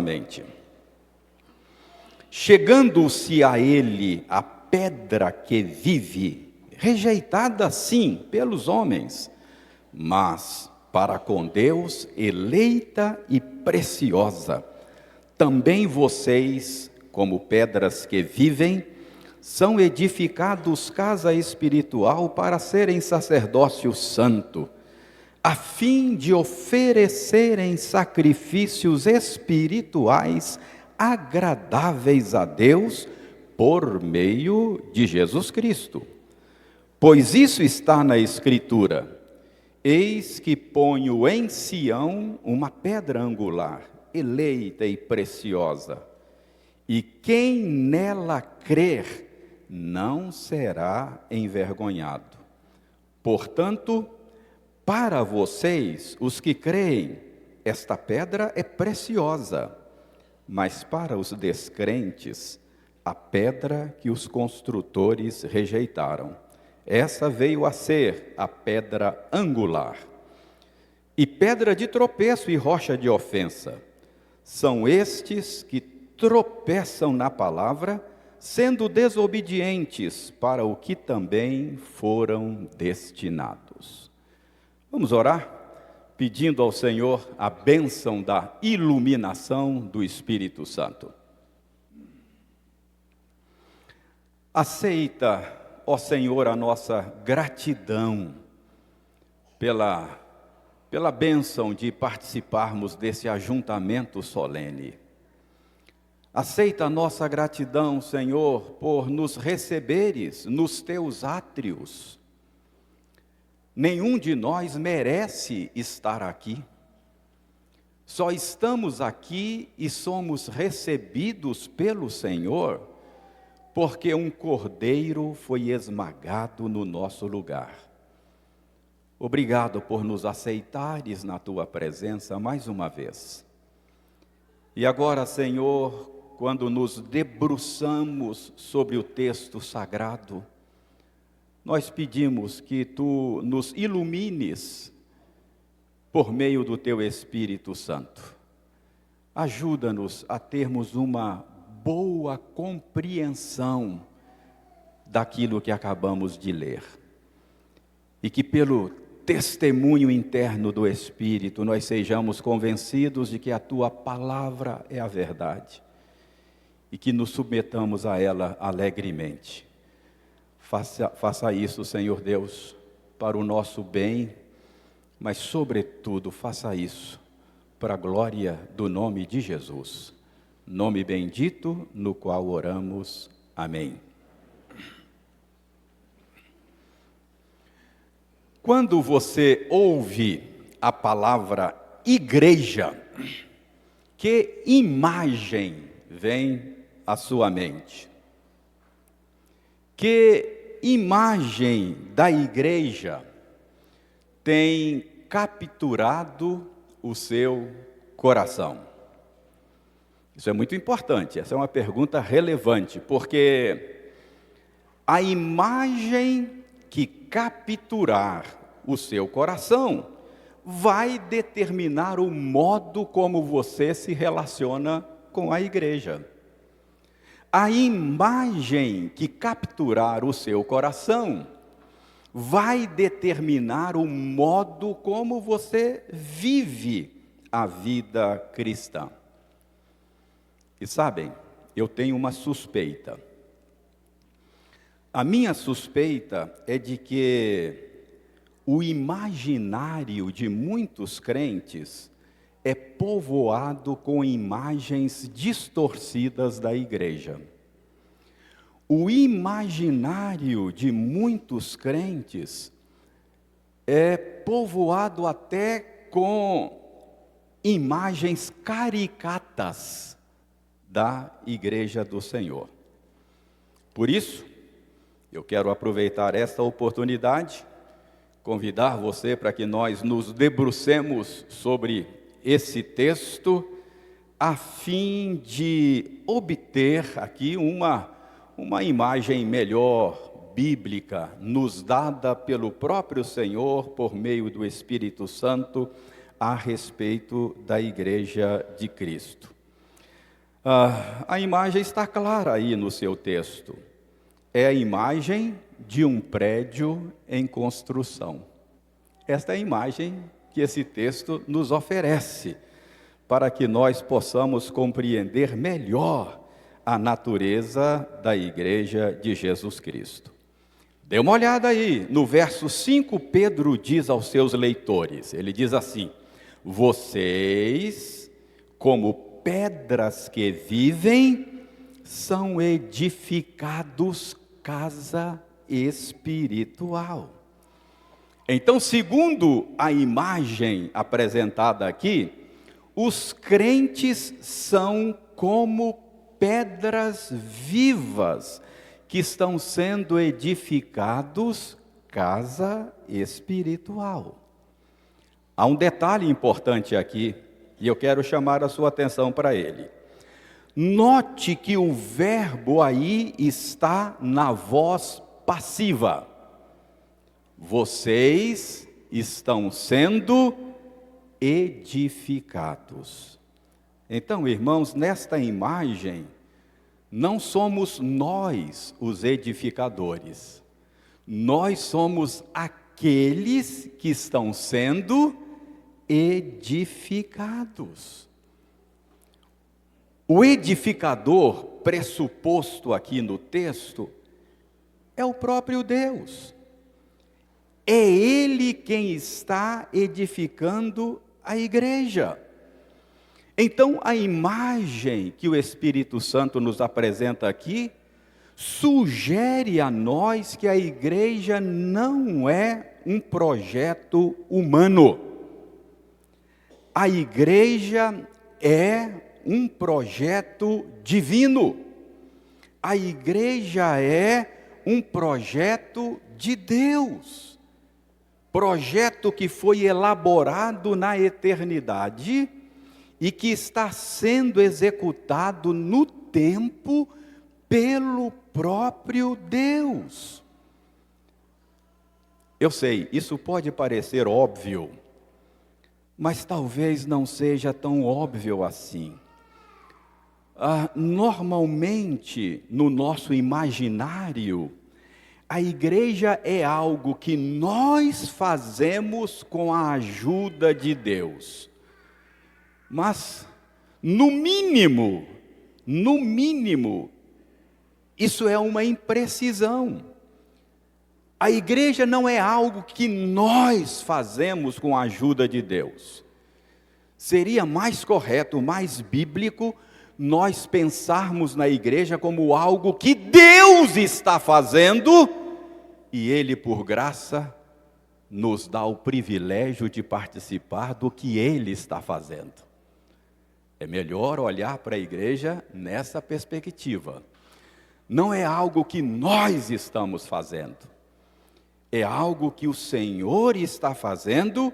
atentamente. Chegando-se a ele a pedra que vive, rejeitada sim pelos homens, mas para com Deus eleita e preciosa. Também vocês, como pedras que vivem, são edificados casa espiritual para serem sacerdócio santo, a fim de oferecerem sacrifícios espirituais agradáveis a Deus por meio de Jesus Cristo. Pois isso está na Escritura: eis que ponho em Sião uma pedra angular, eleita e preciosa, e quem nela crer não será envergonhado. Portanto, para vocês, os que creem, esta pedra é preciosa, mas para os descrentes, a pedra que os construtores rejeitaram. Essa veio a ser a pedra angular. E pedra de tropeço e rocha de ofensa. São estes que tropeçam na palavra, sendo desobedientes para o que também foram destinados. Vamos orar, pedindo ao Senhor a bênção da iluminação do Espírito Santo. Aceita, ó Senhor, a nossa gratidão pela bênção de participarmos desse ajuntamento solene. Aceita a nossa gratidão, Senhor, por nos receberes nos teus átrios. Nenhum de nós merece estar aqui. Só estamos aqui e somos recebidos pelo Senhor porque um cordeiro foi esmagado no nosso lugar. Obrigado por nos aceitares na tua presença mais uma vez. E agora, Senhor, quando nos debruçamos sobre o texto sagrado, nós pedimos que tu nos ilumines por meio do teu Espírito Santo. Ajuda-nos a termos uma boa compreensão daquilo que acabamos de ler. E que pelo testemunho interno do Espírito nós sejamos convencidos de que a tua palavra é a verdade. E que nos submetamos a ela alegremente. Faça isso, Senhor Deus, para o nosso bem, mas sobretudo faça isso para a glória do nome de Jesus. Nome bendito no qual oramos. Amém. Quando você ouve a palavra igreja, que imagem vem à sua mente? Que imagem da igreja tem capturado o seu coração? Isso é muito importante, essa é uma pergunta relevante, porque a imagem que capturar o seu coração vai determinar o modo como você se relaciona com a igreja. A imagem que capturar o seu coração vai determinar o modo como você vive a vida cristã. E sabem, eu tenho uma suspeita. A minha suspeita é de que o imaginário de muitos crentes é povoado com imagens distorcidas da igreja. O imaginário de muitos crentes é povoado até com imagens caricatas da igreja do Senhor. Por isso, eu quero aproveitar esta oportunidade, convidar você para que nós nos debrucemos sobre esse texto, a fim de obter aqui uma imagem melhor, bíblica, nos dada pelo próprio Senhor, por meio do Espírito Santo, a respeito da Igreja de Cristo. A imagem está clara aí no seu texto. É a imagem de um prédio em construção. Esta é a imagem que esse texto nos oferece, para que nós possamos compreender melhor a natureza da Igreja de Jesus Cristo. Dê uma olhada aí, no verso 5, Pedro diz aos seus leitores, ele diz assim: vocês, como pedras que vivem, são edificados casa espiritual. Então, segundo a imagem apresentada aqui, os crentes são como pedras vivas que estão sendo edificados casa espiritual. Há um detalhe importante aqui, e eu quero chamar a sua atenção para ele. Note que o verbo aí está na voz passiva. Vocês estão sendo edificados. Então, irmãos, nesta imagem, não somos nós os edificadores. Nós somos aqueles que estão sendo edificados. O edificador pressuposto aqui no texto é o próprio Deus. É Ele quem está edificando a igreja. Então, a imagem que o Espírito Santo nos apresenta aqui sugere a nós que a igreja não é um projeto humano. A igreja é um projeto divino. A igreja é um projeto de Deus. Projeto que foi elaborado na eternidade e que está sendo executado no tempo pelo próprio Deus. Eu sei, isso pode parecer óbvio, mas talvez não seja tão óbvio assim. Normalmente, no nosso imaginário, a igreja é algo que nós fazemos com a ajuda de Deus. Mas, no mínimo, isso é uma imprecisão. A igreja não é algo que nós fazemos com a ajuda de Deus. Seria mais correto, mais bíblico, nós pensarmos na igreja como algo que Deus está fazendo, e Ele, por graça, nos dá o privilégio de participar do que Ele está fazendo. É melhor olhar para a igreja nessa perspectiva. Não é algo que nós estamos fazendo. É algo que o Senhor está fazendo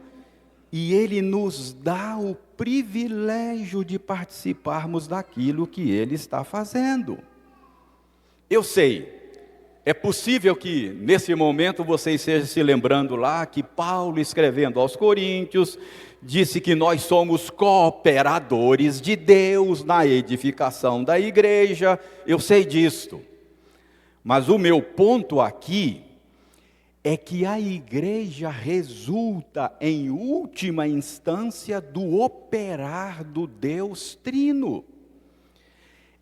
e Ele nos dá o privilégio de participarmos daquilo que Ele está fazendo. Eu sei, é possível que nesse momento você esteja se lembrando lá que Paulo, escrevendo aos Coríntios, disse que nós somos cooperadores de Deus na edificação da igreja. Eu sei disto. Mas o meu ponto aqui é que a igreja resulta, em última instância, do operar do Deus Trino.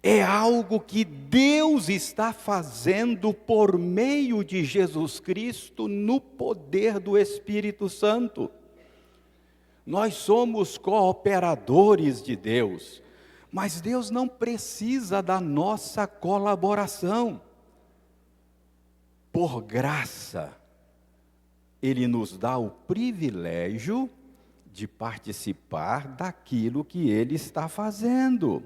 É algo que Deus está fazendo por meio de Jesus Cristo no poder do Espírito Santo. Nós somos cooperadores de Deus, mas Deus não precisa da nossa colaboração. Por graça, Ele nos dá o privilégio de participar daquilo que Ele está fazendo.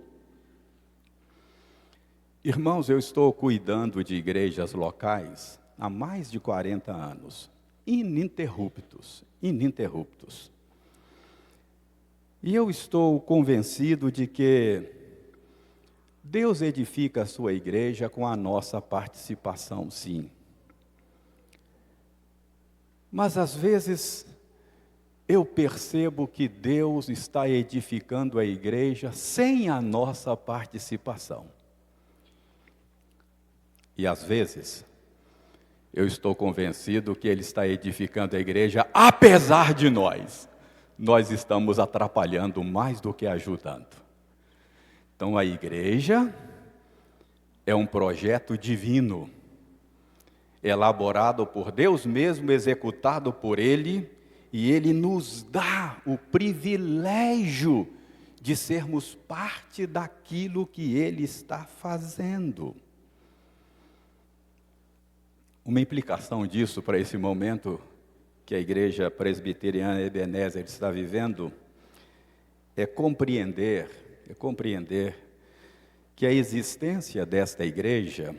Irmãos, eu estou cuidando de igrejas locais há mais de 40 anos, ininterruptos. E eu estou convencido de que Deus edifica a sua igreja com a nossa participação, sim. Mas às vezes eu percebo que Deus está edificando a igreja sem a nossa participação. E às vezes, eu estou convencido que Ele está edificando a igreja apesar de nós. Nós estamos atrapalhando mais do que ajudando. Então a igreja é um projeto divino, elaborado por Deus mesmo, executado por Ele, e Ele nos dá o privilégio de sermos parte daquilo que Ele está fazendo. Uma implicação disso para esse momento que a Igreja Presbiteriana Ebenezer está vivendo é compreender que a existência desta igreja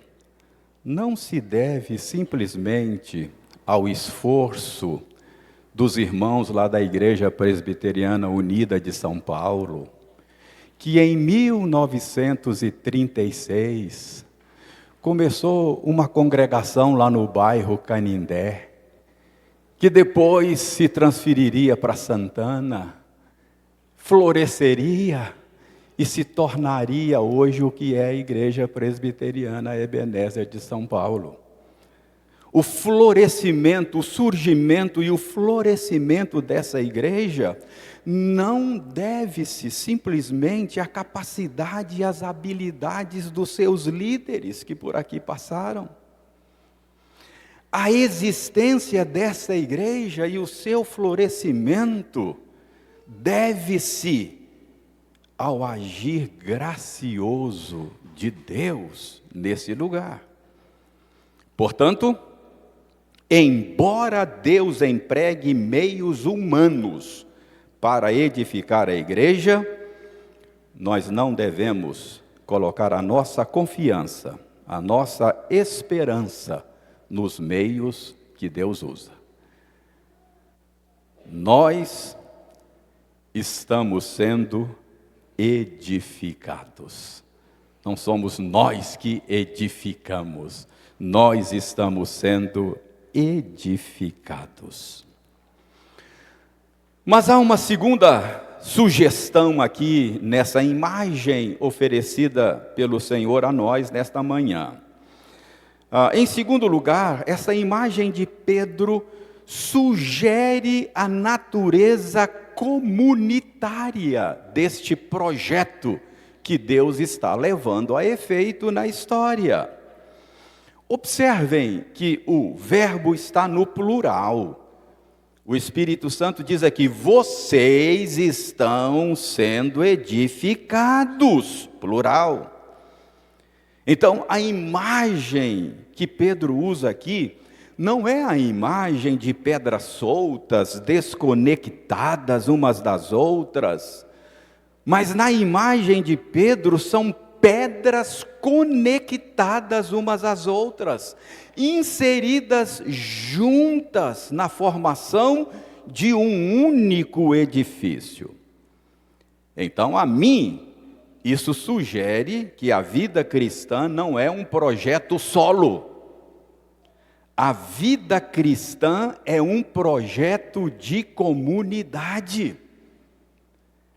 não se deve simplesmente ao esforço dos irmãos lá da Igreja Presbiteriana Unida de São Paulo, que em 1936 começou uma congregação lá no bairro Canindé, que depois se transferiria para Santana, floresceria e se tornaria hoje o que é a Igreja Presbiteriana Ebenezer de São Paulo. O florescimento, o surgimento e o florescimento dessa igreja não deve-se simplesmente à capacidade e às habilidades dos seus líderes que por aqui passaram. A existência dessa igreja e o seu florescimento deve-se ao agir gracioso de Deus nesse lugar. Portanto, embora Deus empregue meios humanos para edificar a igreja, nós não devemos colocar a nossa confiança, a nossa esperança nos meios que Deus usa. Nós estamos sendo edificados. Não somos nós que edificamos, nós estamos sendo edificados. Mas há uma segunda sugestão aqui nessa imagem oferecida pelo Senhor a nós nesta manhã. Em segundo lugar, essa imagem de Pedro sugere a natureza comunitária deste projeto que Deus está levando a efeito na história. Observem que o verbo está no plural. O Espírito Santo diz aqui: vocês estão sendo edificados, plural. Então, a imagem que Pedro usa aqui não é a imagem de pedras soltas, desconectadas umas das outras, mas na imagem de Pedro são pedras conectadas umas às outras, inseridas juntas na formação de um único edifício. Então, a mim, isso sugere que a vida cristã não é um projeto solo. A vida cristã é um projeto de comunidade.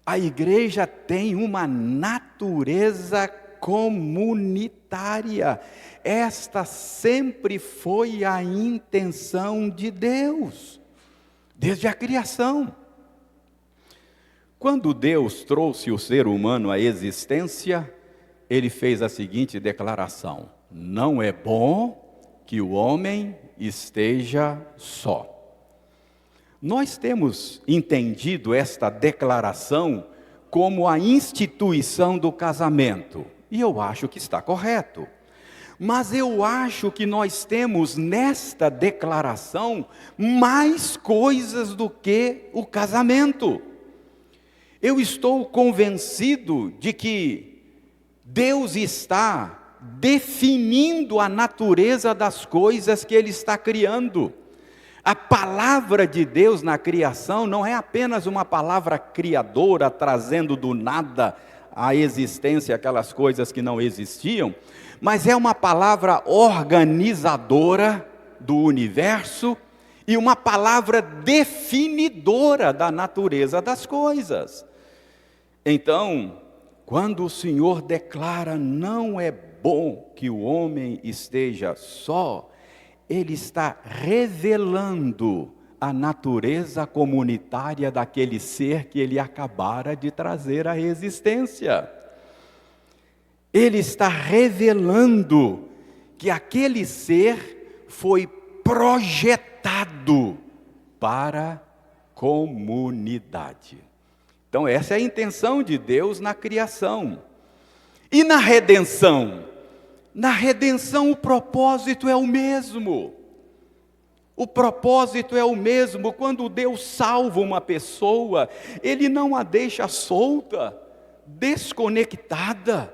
A igreja tem uma natureza comunitária. Esta sempre foi a intenção de Deus, desde a criação. Quando Deus trouxe o ser humano à existência, Ele fez a seguinte declaração: não é bom que o homem esteja só. Nós temos entendido esta declaração como a instituição do casamento, e eu acho que está correto. Mas eu acho que nós temos nesta declaração mais coisas do que o casamento. Eu estou convencido de que Deus está definindo a natureza das coisas que Ele está criando. A palavra de Deus na criação não é apenas uma palavra criadora, trazendo do nada à existência aquelas coisas que não existiam, mas é uma palavra organizadora do universo e uma palavra definidora da natureza das coisas. Então, quando o Senhor declara: não é bom que o homem esteja só, Ele está revelando a natureza comunitária daquele ser que Ele acabara de trazer à existência. Ele está revelando que aquele ser foi projetado para comunidade. Então essa é a intenção de Deus na criação. E na redenção? Na redenção o propósito é o mesmo. O propósito é o mesmo. Quando Deus salva uma pessoa, Ele não a deixa solta, desconectada.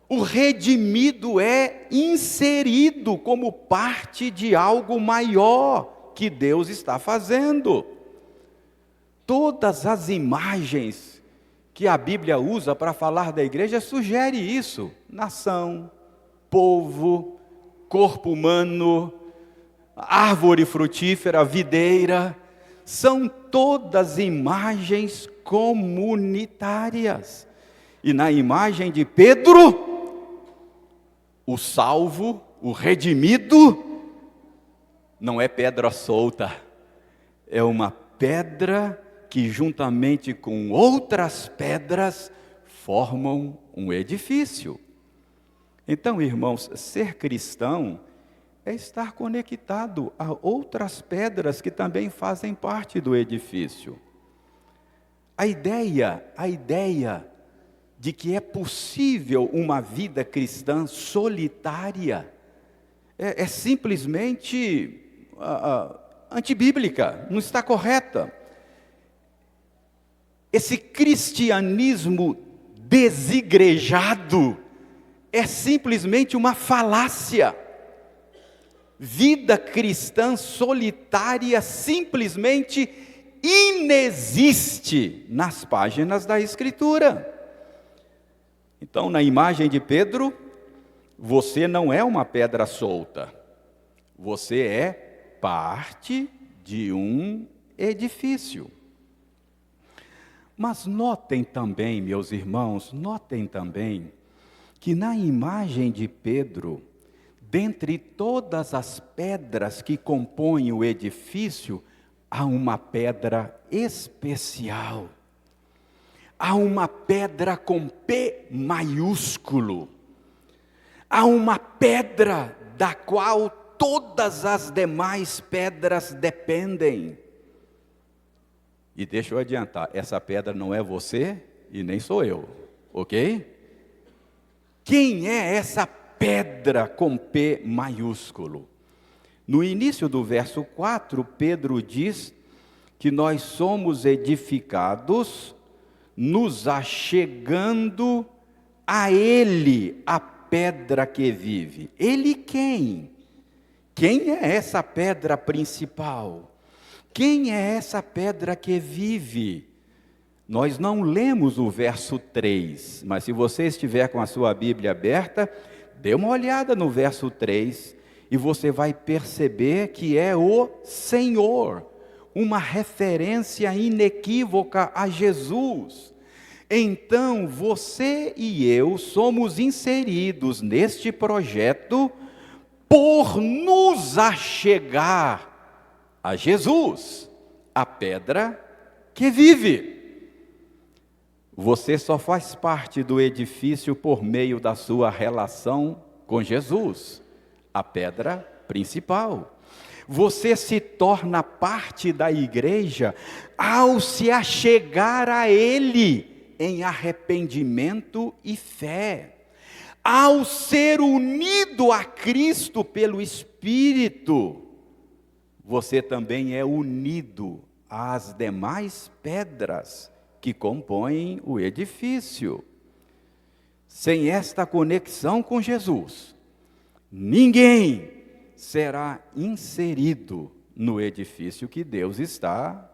O redimido é inserido como parte de algo maior que Deus está fazendo. Todas as imagens que a Bíblia usa para falar da igreja sugere isso: nação, povo, corpo humano, árvore frutífera, videira, são todas imagens comunitárias. E na imagem de Pedro, o salvo, o redimido, não é pedra solta, é uma pedra que juntamente com outras pedras formam um edifício. Então, irmãos, ser cristão é estar conectado a outras pedras que também fazem parte do edifício. A ideia de que é possível uma vida cristã solitária é simplesmente antibíblica, não está correta. Esse cristianismo desigrejado é simplesmente uma falácia. Vida cristã solitária simplesmente inexiste nas páginas da Escritura. Então, na imagem de Pedro, você não é uma pedra solta, você é parte de um edifício. Mas notem também, meus irmãos, que na imagem de Pedro, dentre todas as pedras que compõem o edifício, há uma pedra especial. Há uma pedra com P maiúsculo. Há uma pedra da qual todas as demais pedras dependem. E deixa eu adiantar, essa pedra não é você e nem sou eu, ok? Quem é essa pedra com P maiúsculo? No início do verso 4, Pedro diz que nós somos edificados, nos achegando a Ele, a pedra que vive. Ele quem? Quem é essa pedra principal? Quem é essa pedra que vive? Nós não lemos o verso 3, mas se você estiver com a sua Bíblia aberta, dê uma olhada no verso 3 e você vai perceber que é o Senhor, uma referência inequívoca a Jesus. Então, você e eu somos inseridos neste projeto por nos achegar a Jesus, a pedra que vive. Você só faz parte do edifício por meio da sua relação com Jesus, a pedra principal. Você se torna parte da igreja ao se achegar a Ele em arrependimento e fé, ao ser unido a Cristo pelo Espírito. Você também é unido às demais pedras que compõem o edifício. Sem esta conexão com Jesus, ninguém será inserido no edifício que Deus está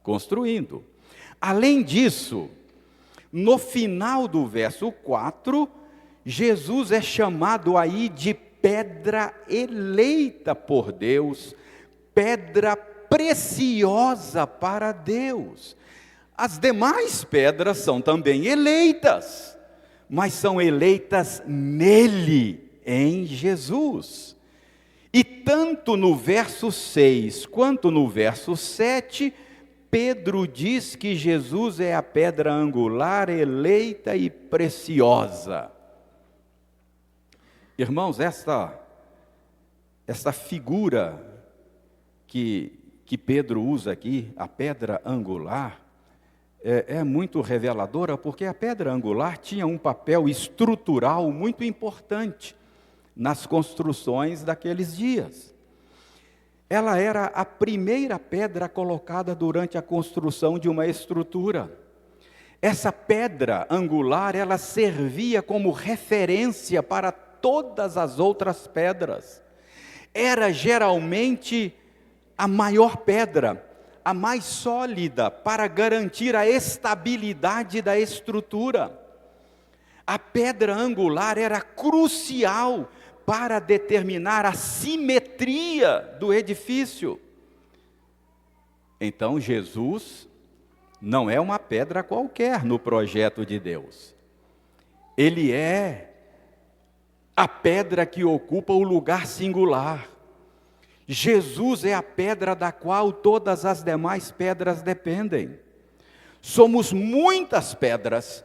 construindo. Além disso, no final do verso 4, Jesus é chamado aí de pedra eleita por Deus, pedra preciosa para Deus. As demais pedras são também eleitas, mas são eleitas nele, em Jesus. E tanto no verso 6 quanto no verso 7, Pedro diz que Jesus é a pedra angular, eleita e preciosa. Irmãos, esta figura que Pedro usa aqui, a pedra angular, é muito reveladora, porque a pedra angular tinha um papel estrutural muito importante nas construções daqueles dias. Ela era a primeira pedra colocada durante a construção de uma estrutura. Essa pedra angular, ela servia como referência para todas as outras pedras. Era geralmente a maior pedra, a mais sólida, para garantir a estabilidade da estrutura. A pedra angular era crucial para determinar a simetria do edifício. Então, Jesus não é uma pedra qualquer no projeto de Deus. Ele é a pedra que ocupa o lugar singular. Jesus é a pedra da qual todas as demais pedras dependem. Somos muitas pedras,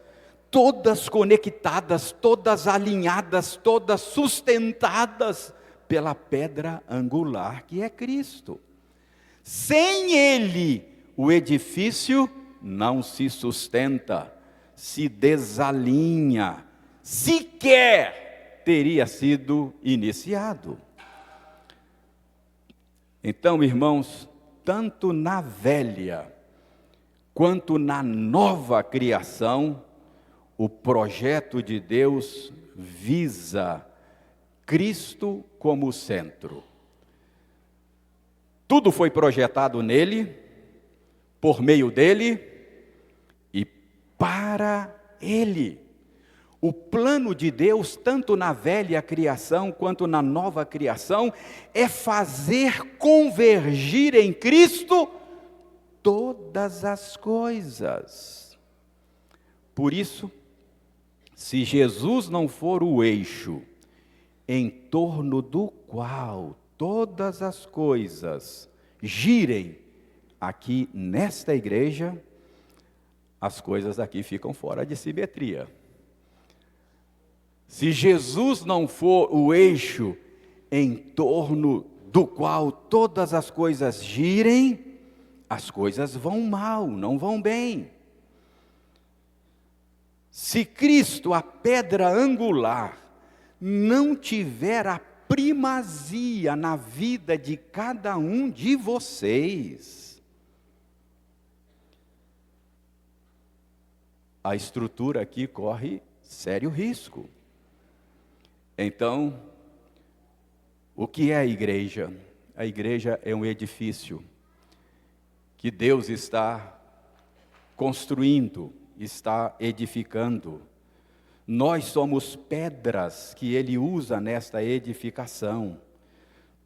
todas conectadas, todas alinhadas, todas sustentadas pela pedra angular que é Cristo. Sem Ele, o edifício não se sustenta, se desalinha, sequer teria sido iniciado. Então, irmãos, tanto na velha quanto na nova criação, o projeto de Deus visa Cristo como centro. Tudo foi projetado nele, por meio dele e para ele. O plano de Deus, tanto na velha criação quanto na nova criação, é fazer convergir em Cristo todas as coisas. Por isso, se Jesus não for o eixo em torno do qual todas as coisas girem aqui nesta igreja, as coisas aqui ficam fora de simetria. Se Jesus não for o eixo em torno do qual todas as coisas girem, as coisas vão mal, não vão bem. Se Cristo, a pedra angular, não tiver a primazia na vida de cada um de vocês, a estrutura aqui corre sério risco. Então, o que é a igreja? A igreja é um edifício que Deus está construindo, está edificando. Nós somos pedras que Ele usa nesta edificação.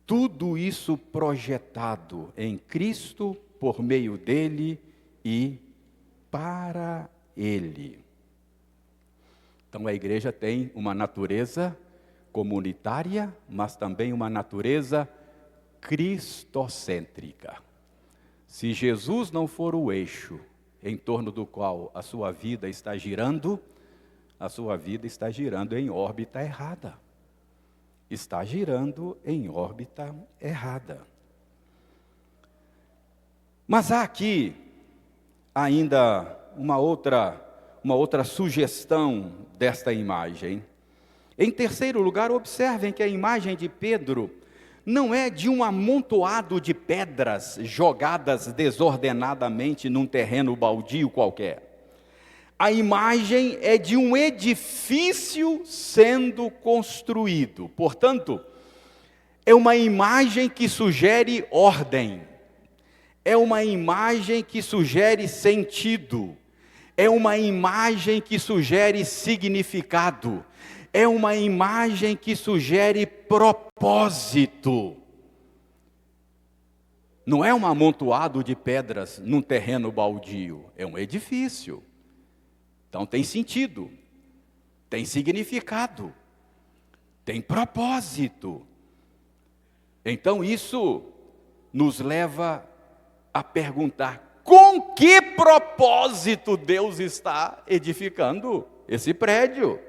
Tudo isso projetado em Cristo, por meio dEle e para Ele. Então a igreja tem uma natureza comunitária, mas também uma natureza cristocêntrica. Se Jesus não for o eixo em torno do qual a sua vida está girando, a sua vida está girando em órbita errada. Está girando em órbita errada. Mas há aqui ainda uma outra sugestão desta imagem. Em terceiro lugar, observem que a imagem de Pedro não é de um amontoado de pedras jogadas desordenadamente num terreno baldio qualquer. A imagem é de um edifício sendo construído. Portanto, é uma imagem que sugere ordem. É uma imagem que sugere sentido. É uma imagem que sugere significado. É uma imagem que sugere propósito. Não é um amontoado de pedras num terreno baldio, é um edifício. Então tem sentido, tem significado, tem propósito. Então isso nos leva a perguntar: com que propósito Deus está edificando esse prédio?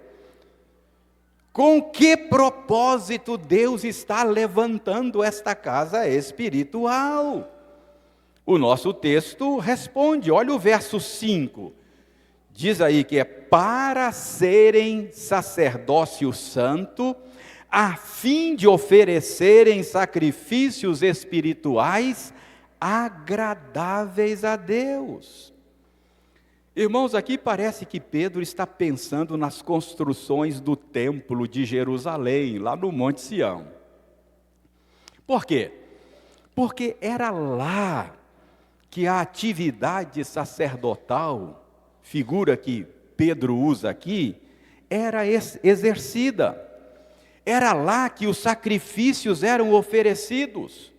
Com que propósito Deus está levantando esta casa espiritual? O nosso texto responde, olha o verso 5. Diz aí que é para serem sacerdócio santo, a fim de oferecerem sacrifícios espirituais agradáveis a Deus. Irmãos, aqui parece que Pedro está pensando nas construções do templo de Jerusalém, lá no Monte Sião. Por quê? Porque era lá que a atividade sacerdotal, figura que Pedro usa aqui, era exercida. Era lá que os sacrifícios eram oferecidos.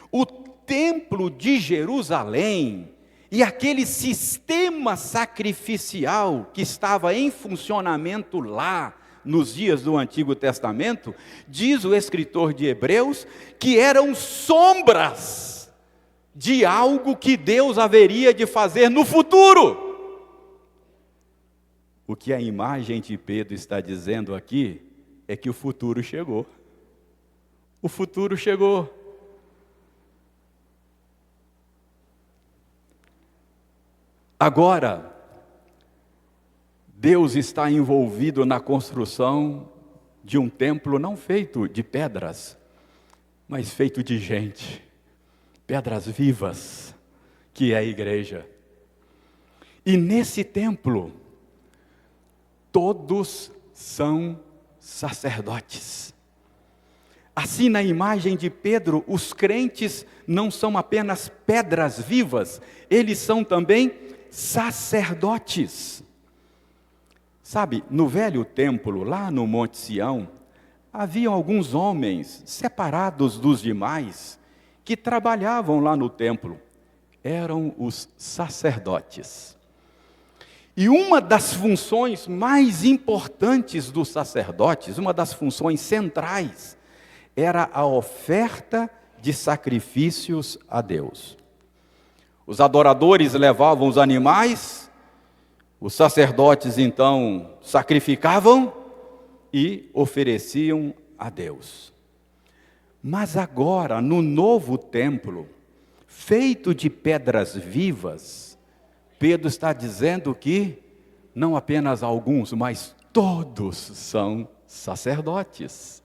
O templo de Jerusalém e aquele sistema sacrificial que estava em funcionamento lá nos dias do Antigo Testamento, diz o escritor de Hebreus, que eram sombras de algo que Deus haveria de fazer no futuro. O que a imagem de Pedro está dizendo aqui é que o futuro chegou. O futuro chegou. Agora, Deus está envolvido na construção de um templo não feito de pedras, mas feito de gente, pedras vivas, que é a igreja. E nesse templo, todos são sacerdotes. Assim, na imagem de Pedro, os crentes não são apenas pedras vivas, eles são também sacerdotes. Sabe, no velho templo, lá no Monte Sião, haviam alguns homens separados dos demais que trabalhavam lá no templo. Eram os sacerdotes. E uma das funções mais importantes dos sacerdotes, uma das funções centrais, era a oferta de sacrifícios a Deus. Os adoradores levavam os animais, os sacerdotes então sacrificavam e ofereciam a Deus. Mas agora, no novo templo, feito de pedras vivas, Pedro está dizendo que não apenas alguns, mas todos são sacerdotes.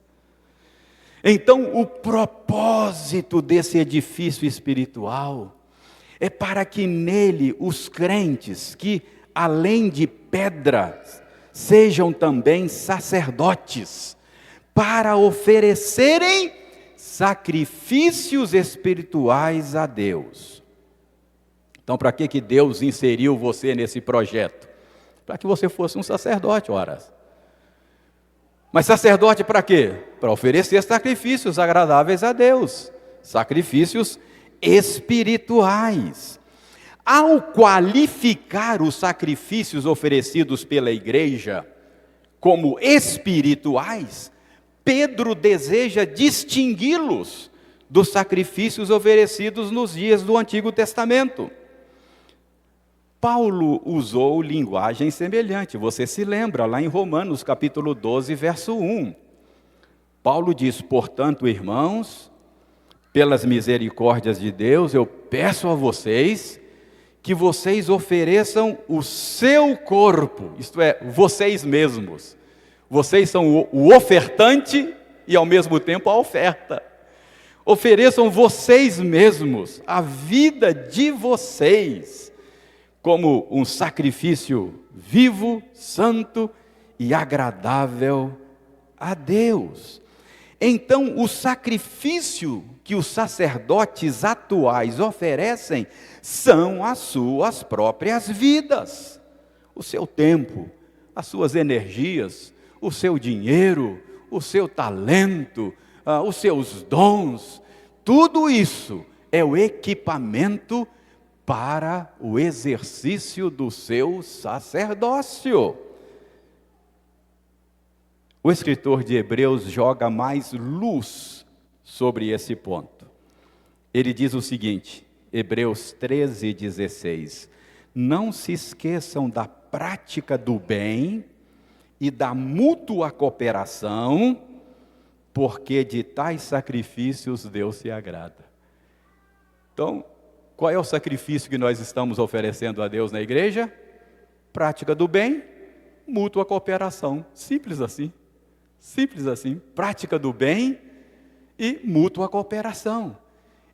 Então, o propósito desse edifício espiritual é para que nele os crentes, que além de pedras, sejam também sacerdotes, para oferecerem sacrifícios espirituais a Deus. Então, para que Deus inseriu você nesse projeto? Para que você fosse um sacerdote, ora. Mas sacerdote para quê? Para oferecer sacrifícios agradáveis a Deus, sacrifícios espirituais. Ao qualificar os sacrifícios oferecidos pela igreja como espirituais, Pedro deseja distingui-los dos sacrifícios oferecidos nos dias do Antigo Testamento. Paulo usou linguagem semelhante, você se lembra, lá em Romanos capítulo 12, verso 1. Paulo diz: portanto, irmãos, pelas misericórdias de Deus, eu peço a vocês que vocês ofereçam o seu corpo, isto é, vocês mesmos. Vocês são o ofertante e ao mesmo tempo a oferta. Ofereçam vocês mesmos, a vida de vocês, como um sacrifício vivo, santo e agradável a Deus. Então, o sacrifício que os sacerdotes atuais oferecem são as suas próprias vidas, o seu tempo, as suas energias, o seu dinheiro, o seu talento, os seus dons. Tudo isso é o equipamento para o exercício do seu sacerdócio. O escritor de Hebreus joga mais luz sobre esse ponto. Ele diz o seguinte, Hebreus 13:16: não se esqueçam da prática do bem e da mútua cooperação, porque de tais sacrifícios Deus se agrada. Então, qual é o sacrifício que nós estamos oferecendo a Deus na igreja? Prática do bem, mútua cooperação. Simples assim. Simples assim. Prática do bem e mútua cooperação.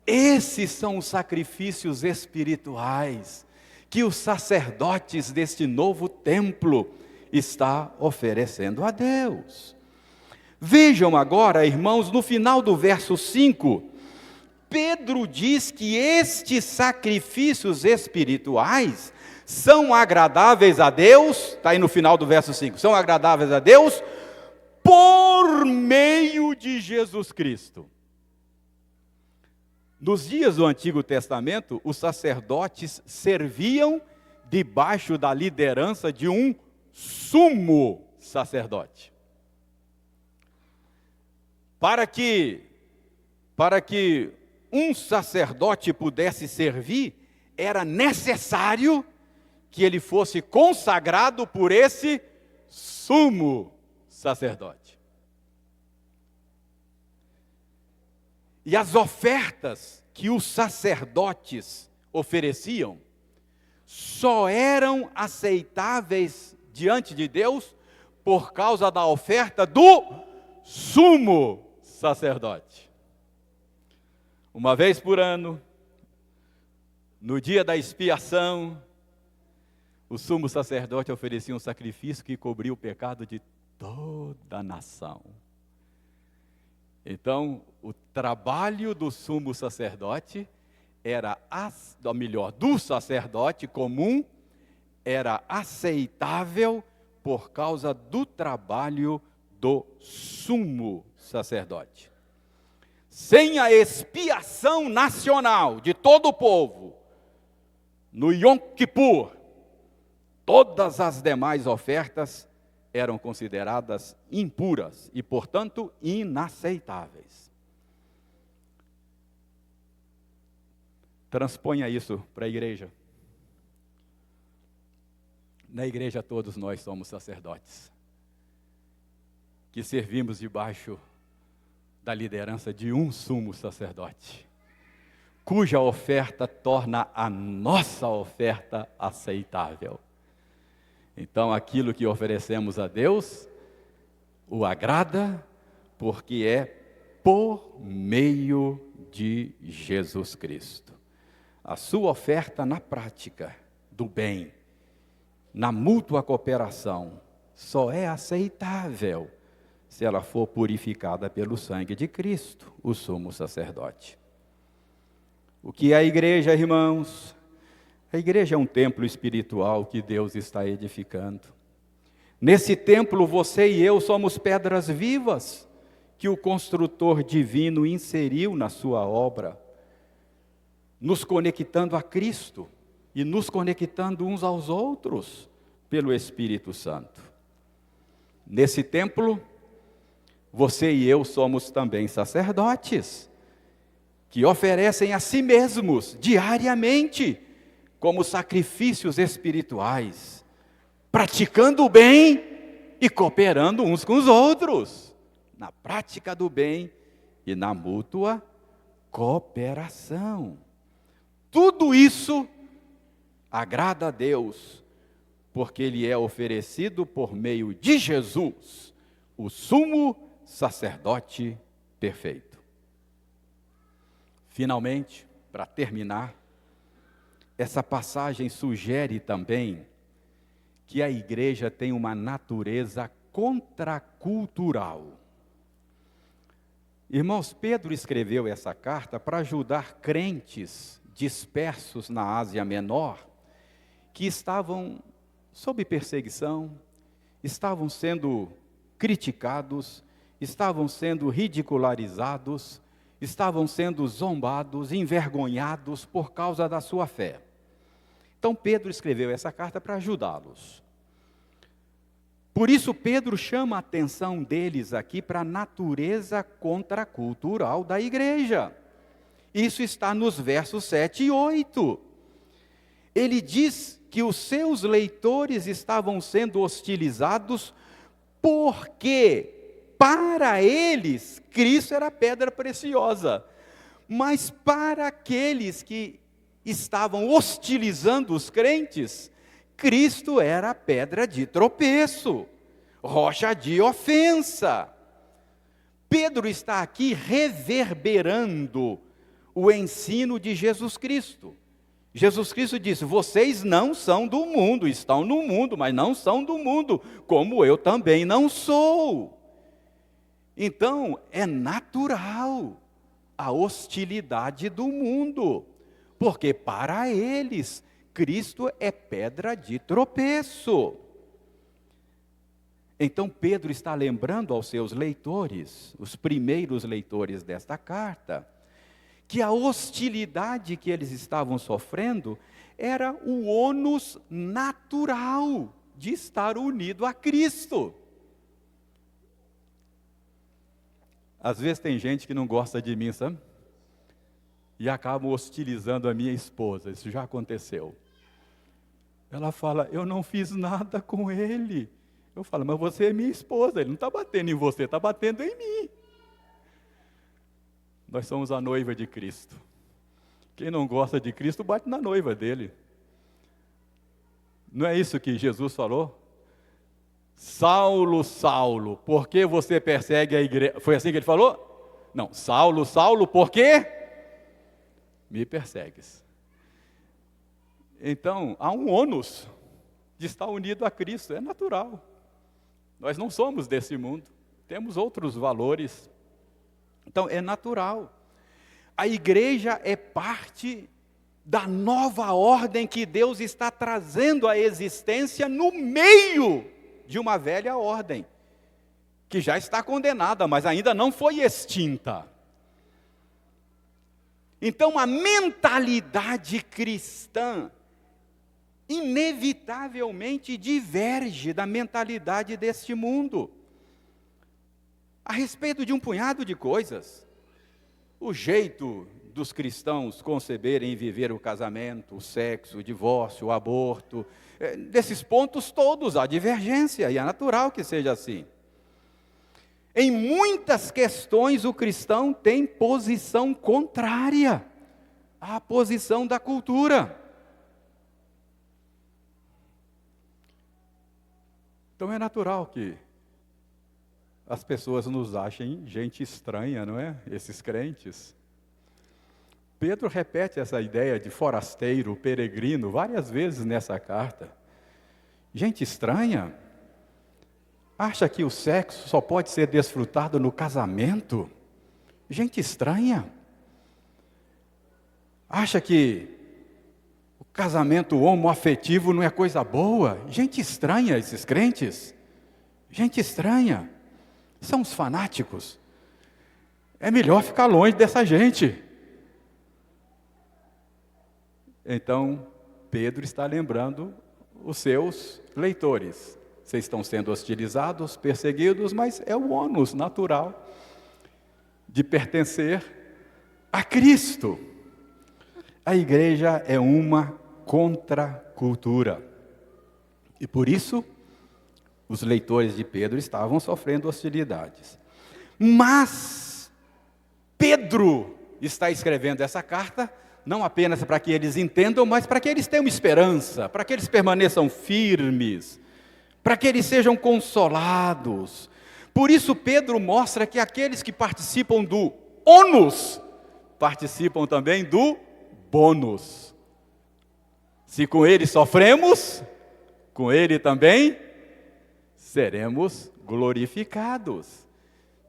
Esses são os sacrifícios espirituais que os sacerdotes deste novo templo estão oferecendo a Deus. Vejam agora, irmãos, no final do verso 5, Pedro diz que estes sacrifícios espirituais são agradáveis a Deus, está aí no final do verso 5, são agradáveis a Deus por meio de Jesus Cristo. Nos dias do Antigo Testamento, os sacerdotes serviam debaixo da liderança de um sumo sacerdote. Para que um sacerdote pudesse servir, era necessário que ele fosse consagrado por esse sumo sacerdote. E as ofertas que os sacerdotes ofereciam só eram aceitáveis diante de Deus por causa da oferta do sumo sacerdote. Uma vez por ano, no dia da expiação, o sumo sacerdote oferecia um sacrifício que cobria o pecado de toda a nação. Então, o trabalho do sumo sacerdote do sacerdote comum, era aceitável por causa do trabalho do sumo sacerdote. Sem a expiação nacional de todo o povo, no Yom Kippur, todas as demais ofertas eram consideradas impuras e, portanto, inaceitáveis. Transponha isso para a igreja. Na igreja todos nós somos sacerdotes, que servimos debaixo da liderança de um sumo sacerdote, cuja oferta torna a nossa oferta aceitável. Então, aquilo que oferecemos a Deus o agrada, porque é por meio de Jesus Cristo. A sua oferta na prática do bem, na mútua cooperação, só é aceitável se ela for purificada pelo sangue de Cristo, o sumo sacerdote. O que é a igreja, irmãos? A igreja é um templo espiritual que Deus está edificando. Nesse templo, você e eu somos pedras vivas que o construtor divino inseriu na sua obra, nos conectando a Cristo e nos conectando uns aos outros pelo Espírito Santo. Nesse templo, você e eu somos também sacerdotes, que oferecem a si mesmos diariamente como sacrifícios espirituais, praticando o bem e cooperando uns com os outros, na prática do bem e na mútua cooperação. Tudo isso agrada a Deus, porque ele é oferecido por meio de Jesus, o sumo sacerdote perfeito. Finalmente, para terminar, essa passagem sugere também que a igreja tem uma natureza contracultural. Irmãos, Pedro escreveu essa carta para ajudar crentes dispersos na Ásia Menor, que estavam sob perseguição, estavam sendo criticados, estavam sendo ridicularizados estavam sendo zombados, envergonhados por causa da sua fé. Então Pedro escreveu essa carta para ajudá-los. Por isso Pedro chama a atenção deles aqui para a natureza contracultural da igreja. Isso está nos versos 7 e 8. Ele diz que os seus leitores estavam sendo hostilizados porque, para eles, Cristo era pedra preciosa. Mas para aqueles que estavam hostilizando os crentes, Cristo era pedra de tropeço, rocha de ofensa. Pedro está aqui reverberando o ensino de Jesus Cristo. Jesus Cristo disse: vocês não são do mundo, estão no mundo, mas não são do mundo, como eu também não sou. Então, é natural a hostilidade do mundo, porque para eles, Cristo é pedra de tropeço. Então Pedro está lembrando aos seus leitores, os primeiros leitores desta carta, que a hostilidade que eles estavam sofrendo era o ônus natural de estar unido a Cristo. Às vezes tem gente que não gosta de mim, sabe? E acabam hostilizando a minha esposa, isso já aconteceu. Ela fala: eu não fiz nada com ele. Eu falo: mas você é minha esposa, ele não está batendo em você, está batendo em mim. Nós somos a noiva de Cristo. Quem não gosta de Cristo, bate na noiva dele. Não é isso que Jesus falou? Saulo, Saulo, por que você persegue a igreja? Foi assim que ele falou? Não, Saulo, Saulo, por quê? Me persegues. Então, há um ônus de estar unido a Cristo, é natural. Nós não somos desse mundo, temos outros valores. Então, é natural. A igreja é parte da nova ordem que Deus está trazendo à existência no meio de uma velha ordem, que já está condenada, mas ainda não foi extinta. Então, a mentalidade cristã inevitavelmente diverge da mentalidade deste mundo, a respeito de um punhado de coisas. O jeito dos cristãos conceberem e viver o casamento, o sexo, o divórcio, o aborto, desses pontos todos há divergência, e é natural que seja assim. Em muitas questões o cristão tem posição contrária à posição da cultura. Então é natural que as pessoas nos achem gente estranha, não é? Esses crentes. Pedro repete essa ideia de forasteiro, peregrino, várias vezes nessa carta. Gente estranha? Acha que o sexo só pode ser desfrutado no casamento? Gente estranha? Acha que o casamento homoafetivo não é coisa boa? Gente estranha esses crentes. Gente estranha. São os fanáticos. É melhor ficar longe dessa gente. Então, Pedro está lembrando os seus leitores. Vocês estão sendo hostilizados, perseguidos, mas é o ônus natural de pertencer a Cristo. A igreja é uma contracultura. E por isso, os leitores de Pedro estavam sofrendo hostilidades. Mas Pedro está escrevendo essa carta não apenas para que eles entendam, mas para que eles tenham esperança, para que eles permaneçam firmes, para que eles sejam consolados. Por isso Pedro mostra que aqueles que participam do ônus, participam também do bônus. Se com ele sofremos, com ele também seremos glorificados.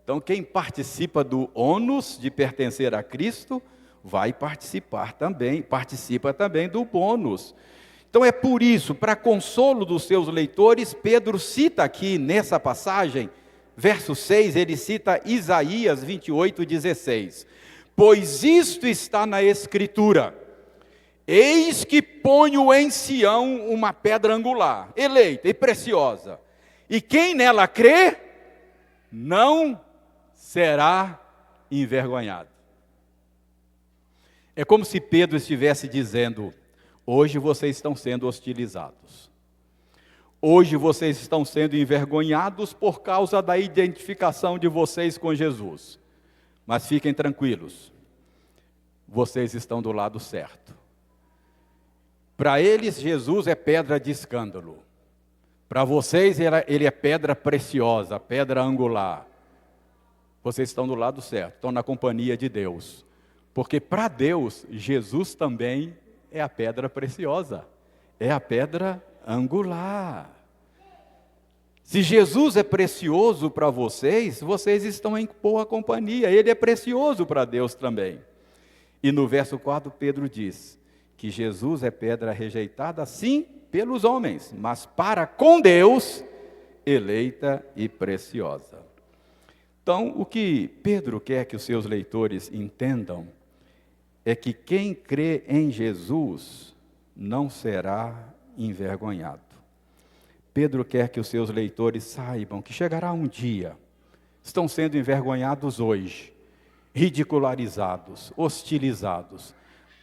Então quem participa do ônus de pertencer a Cristo, participa também do bônus. Então é por isso, para consolo dos seus leitores, Pedro cita aqui nessa passagem, verso 6, ele cita Isaías 28:16. Pois isto está na Escritura: eis que ponho em Sião uma pedra angular, eleita e preciosa, e quem nela crê, não será envergonhado. É como se Pedro estivesse dizendo: hoje vocês estão sendo hostilizados. Hoje vocês estão sendo envergonhados por causa da identificação de vocês com Jesus. Mas fiquem tranquilos, vocês estão do lado certo. Para eles, Jesus é pedra de escândalo. Para vocês, ele é pedra preciosa, pedra angular. Vocês estão do lado certo, estão na companhia de Deus. Porque para Deus, Jesus também é a pedra preciosa, é a pedra angular. Se Jesus é precioso para vocês, vocês estão em boa companhia, ele é precioso para Deus também. E no verso 4, Pedro diz que Jesus é pedra rejeitada, sim, pelos homens, mas para com Deus, eleita e preciosa. Então, o que Pedro quer que os seus leitores entendam é que quem crê em Jesus não será envergonhado. Pedro quer que os seus leitores saibam que chegará um dia, estão sendo envergonhados hoje, ridicularizados, hostilizados,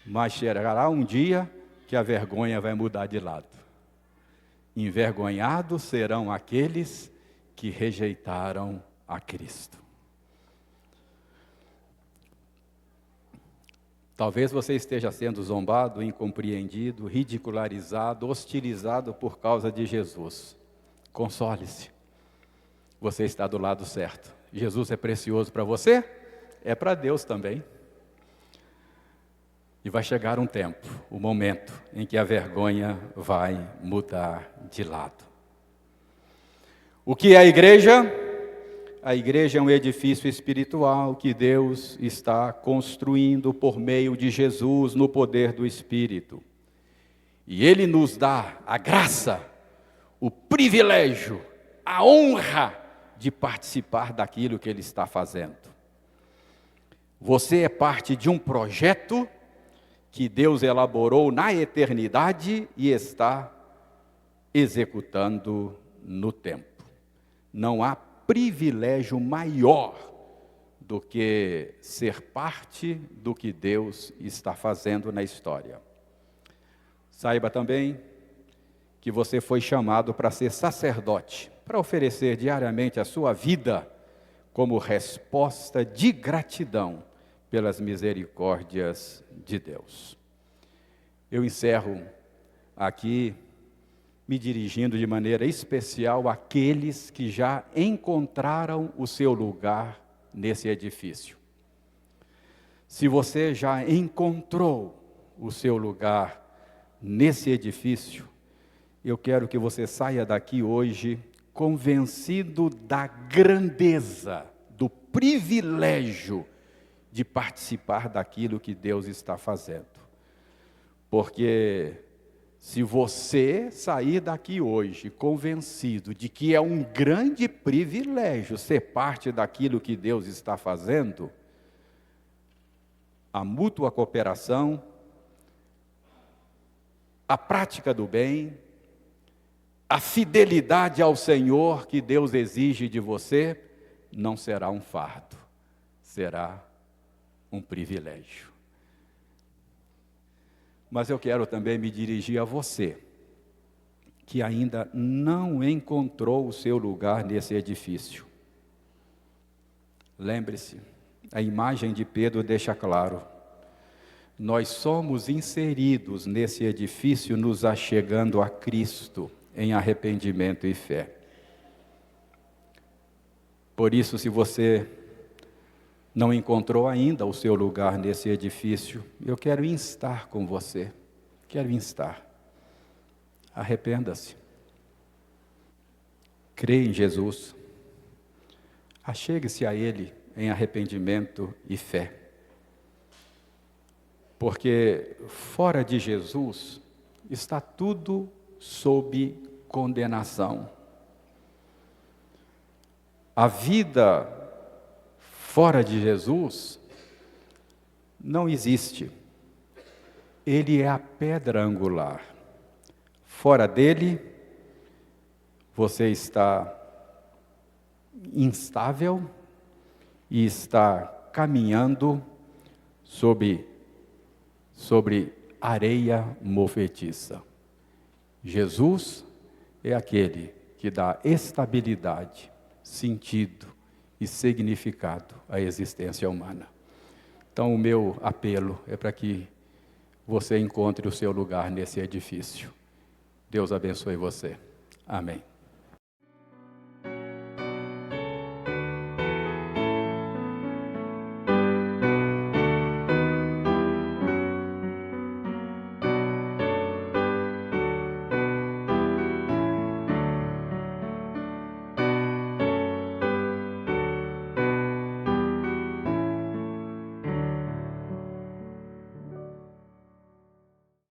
mas chegará um dia que a vergonha vai mudar de lado. Envergonhados serão aqueles que rejeitaram a Cristo. Talvez você esteja sendo zombado, incompreendido, ridicularizado, hostilizado por causa de Jesus. Console-se. Você está do lado certo. Jesus é precioso para você? É para Deus também. E vai chegar um tempo, um momento, em que a vergonha vai mudar de lado. O que é a igreja? A igreja é um edifício espiritual que Deus está construindo por meio de Jesus no poder do Espírito. E Ele nos dá a graça, o privilégio, a honra de participar daquilo que Ele está fazendo. Você é parte de um projeto que Deus elaborou na eternidade e está executando no tempo. Não há privilégio maior do que ser parte do que Deus está fazendo na história. Saiba também que você foi chamado para ser sacerdote, para oferecer diariamente a sua vida como resposta de gratidão pelas misericórdias de Deus. Eu encerro aqui me dirigindo de maneira especial àqueles que já encontraram o seu lugar nesse edifício. Se você já encontrou o seu lugar nesse edifício, eu quero que você saia daqui hoje convencido da grandeza, do privilégio de participar daquilo que Deus está fazendo. Porque se você sair daqui hoje convencido de que é um grande privilégio ser parte daquilo que Deus está fazendo, a mútua cooperação, a prática do bem, a fidelidade ao Senhor que Deus exige de você, não será um fardo, será um privilégio. Mas eu quero também me dirigir a você, que ainda não encontrou o seu lugar nesse edifício. Lembre-se, a imagem de Pedro deixa claro, nós somos inseridos nesse edifício nos achegando a Cristo em arrependimento e fé. Por isso, se você não encontrou ainda o seu lugar nesse edifício, eu quero instar com você, arrependa-se, crê em Jesus, achegue-se a Ele em arrependimento e fé, porque fora de Jesus está tudo sob condenação. A vida fora de Jesus não existe. Ele é a pedra angular. Fora dele, você está instável e está caminhando sobre areia movediça. Jesus é aquele que dá estabilidade, sentido e significado à existência humana. Então, o meu apelo é para que você encontre o seu lugar nesse edifício. Deus abençoe você. Amém.